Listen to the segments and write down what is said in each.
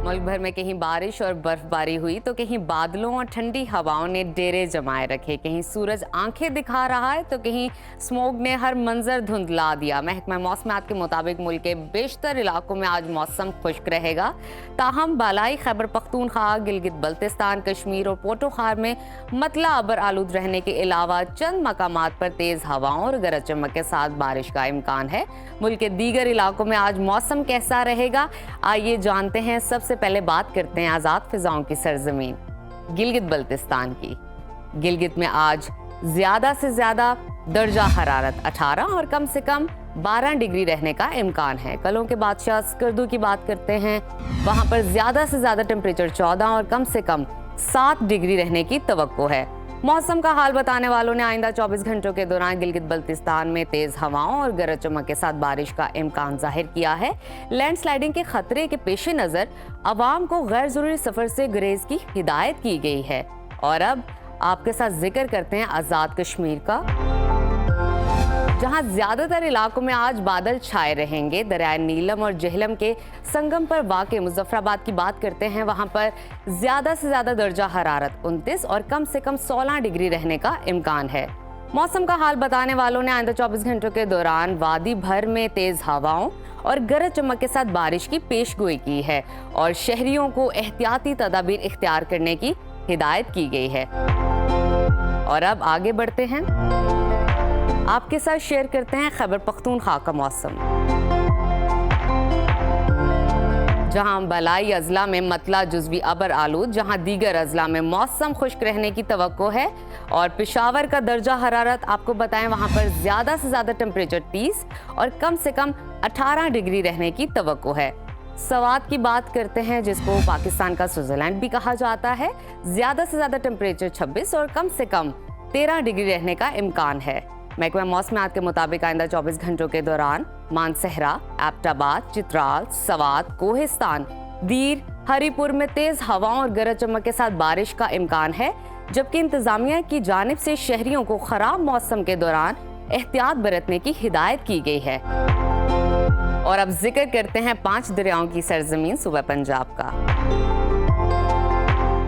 मुल्क भर में कहीं बारिश और बर्फबारी हुई तो कहीं बादलों और ठंडी हवाओं ने डेरे जमाए रखे। कहीं सूरज आंखें दिखा रहा है तो कहीं स्मोग ने हर मंजर धुंधला दिया। महकमा मौसमियात के मुताबिक मुल्क के बेशतर इलाकों में आज मौसम खुश्क रहेगा। ताहम बालाई खैबर पख्तूनख्वा, गिलगित बल्तिस्तान, कश्मीर और पोटोखार में मतला अबर आलूद रहने के अलावा चंद मकामात पर तेज हवाओं और गरज चमक के साथ बारिश का इम्कान है। मुल्क के दीगर इलाकों में आज मौसम कैसा रहेगा, आइए जानते हैं। सबसे पहले बात करते हैं आजाद फिजाओं की सरजमीन गिलगित बल्तिस्तान की। गिलगित में आज ज्यादा से ज्यादा दर्जा हरारत 18 और कम से कम 12 डिग्री रहने का इम्कान है। कलों के बादशाह स्कर्दू की बात करते हैं, वहां पर ज्यादा से ज्यादा टेम्परेचर 14 और कम से कम 7 डिग्री रहने की तवक्को है। मौसम का हाल बताने वालों ने आइंदा 24 घंटों के दौरान गिलगित बल्तिस्तान में तेज हवाओं और गरज चमक के साथ बारिश का इम्कान जाहिर किया है। लैंडस्लाइडिंग के खतरे के पेश नजर अवाम को गैर जरूरी सफर से गुरेज की हिदायत की गई है। और अब आपके साथ जिक्र करते हैं आजाद कश्मीर का, जहां ज्यादातर इलाकों में आज बादल छाए रहेंगे। दरियाए नीलम और जेहलम के संगम पर वाक़े मुजफ्फराबाद की बात करते हैं, वहां पर ज्यादा से ज्यादा दर्जा हरारत 29 और कम से कम 16 डिग्री रहने का इम्कान है। मौसम का हाल बताने वालों ने आइंदा 24 घंटों के दौरान वादी भर में तेज हवाओं और गरज चमक के साथ बारिश की पेशगोई की है और शहरियों को एहतियाती तदाबीर इख्तियार करने की हिदायत की गई है। और अब आगे बढ़ते हैं, आपके साथ शेयर करते हैं खैबर पख्तूनख्वा का मौसम, जहां बलाई अजला में मतला जुज़वी अबर आलूद, जहां दीगर अजला में मौसम खुश्क रहने की तवक्को है। और पेशावर का दर्जा हरारत आपको बताएं, वहां पर ज्यादा से ज्यादा टेम्परेचर 30 और कम से कम 18 डिग्री रहने की तवक्को है। सवात की बात करते हैं, जिसको पाकिस्तान का स्विट्जरलैंड भी कहा जाता है। ज्यादा से ज्यादा टेम्परेचर 26 और कम से कम 13 डिग्री रहने का इम्कान है। महकमा मौसमियात के मुताबिक आइंदा 24 घंटों के दौरान मानसहरा, एबटाबाद, चित्राल, सवात, कोहिस्तान, दीर, हरीपुर में तेज हवाओं और गरज चमक के साथ बारिश का इम्कान है, जबकि इंतजामिया की जानिब से शहरियों को खराब मौसम के दौरान एहतियात बरतने की हिदायत की गई है। और अब जिक्र करते हैं 5 दरियाओं की सरजमीन सूबा पंजाब का,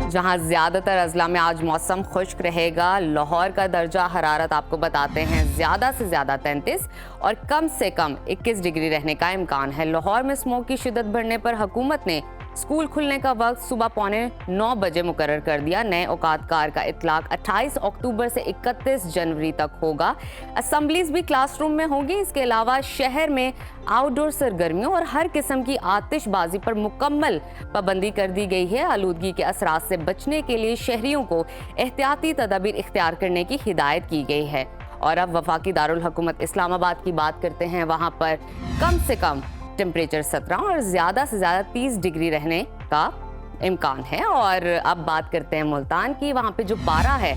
जहां ज्यादातर अजला में आज मौसम खुश्क रहेगा। लाहौर का दर्जा हरारत आपको बताते हैं ज्यादा से ज्यादा 33 और कम से कम 21 डिग्री रहने का इम्कान है। लाहौर में स्मोक की शिद्दत बढ़ने पर हुकूमत ने स्कूल खुलने का वक्त सुबह 8:45 बजे मुकर्रर कर दिया। नए औकातकार का इतलाक 28 अक्टूबर से 31 जनवरी तक होगा। असम्बलीज भी क्लासरूम में होंगी। इसके अलावा शहर में आउटडोर सरगर्मियों और हर किस्म की आतिशबाजी पर मुकम्मल पाबंदी कर दी गई है। आलूदगी के असरात से बचने के लिए शहरियों को एहतियाती तदाबीर इख्तियार करने की हिदायत की गई है। और अब वफाकी दारुल हुकूमत इस्लामाबाद की बात करते हैं, वहाँ पर कम से कम टेम्परेचर 17 और ज़्यादा से ज़्यादा 30 डिग्री रहने का इम्कान है। और अब बात करते हैं मुल्तान की, वहाँ पे जो पारा है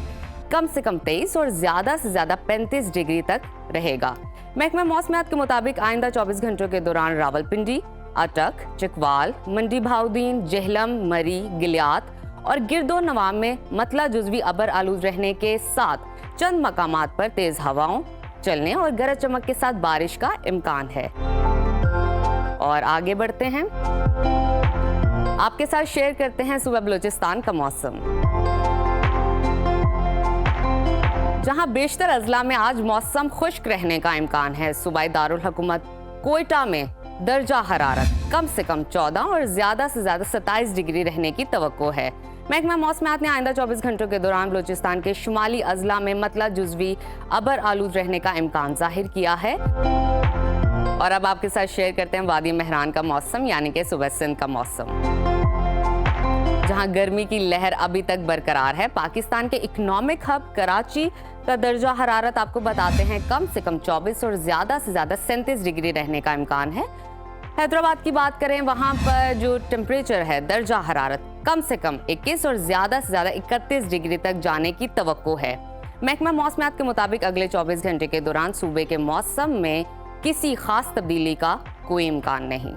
कम से कम 23 और ज़्यादा से ज़्यादा 35 डिग्री तक रहेगा। महकमा मौसमियात के मुताबिक आइंदा 24 घंटों के दौरान रावलपिंडी, अटक, चकवाल, मंडी भाउदीन, जेहलम, मरी, गिलियात और गिरदो नवाम में मतला जुज़वी अबर आलूद रहने के साथ चंद मकामात पर तेज हवाओं चलने और गरज चमक के साथ बारिश का इम्कान है। और आगे बढ़ते हैं, आपके साथ शेयर करते हैं सूबा बलूचिस्तान का मौसम, जहां बेशतर अजला में आज मौसम खुश्क रहने का इम्कान है। सूबाई दारुल हुकूमत कोयटा में दर्जा हरारत कम से कम 14 और ज्यादा से ज्यादा 27 डिग्री रहने की तवक्को है। महकमा मौसमियात ने आइंदा 24 घंटों के दौरान बलूचिस्तान के शुमाली अजला में मतला जुज़वी अबर आलूद रहने का इम्कान जाहिर किया है। और अब आपके साथ शेयर करते हैं वादी मेहरान का मौसम, यानी कि सूबा सिंध का मौसम, जहां गर्मी की लहर अभी तक बरकरार है। पाकिस्तान के इकोनॉमिक हब कराची का दर्जा हरारत आपको बताते हैं कम से कम 24 और ज्यादा से ज्यादा 37 डिग्री रहने का इम्कान है। हैदराबाद की बात करें, वहां पर जो टेम्परेचर है दर्जा हरारत कम से कम 21 और ज्यादा से ज्यादा 31 डिग्री तक जाने की तवक्को है। महकमा मौसमियात के मुताबिक अगले 24 घंटे के दौरान सूबे के मौसम में किसी खास तब्दीली का कोई इम्कान नहीं।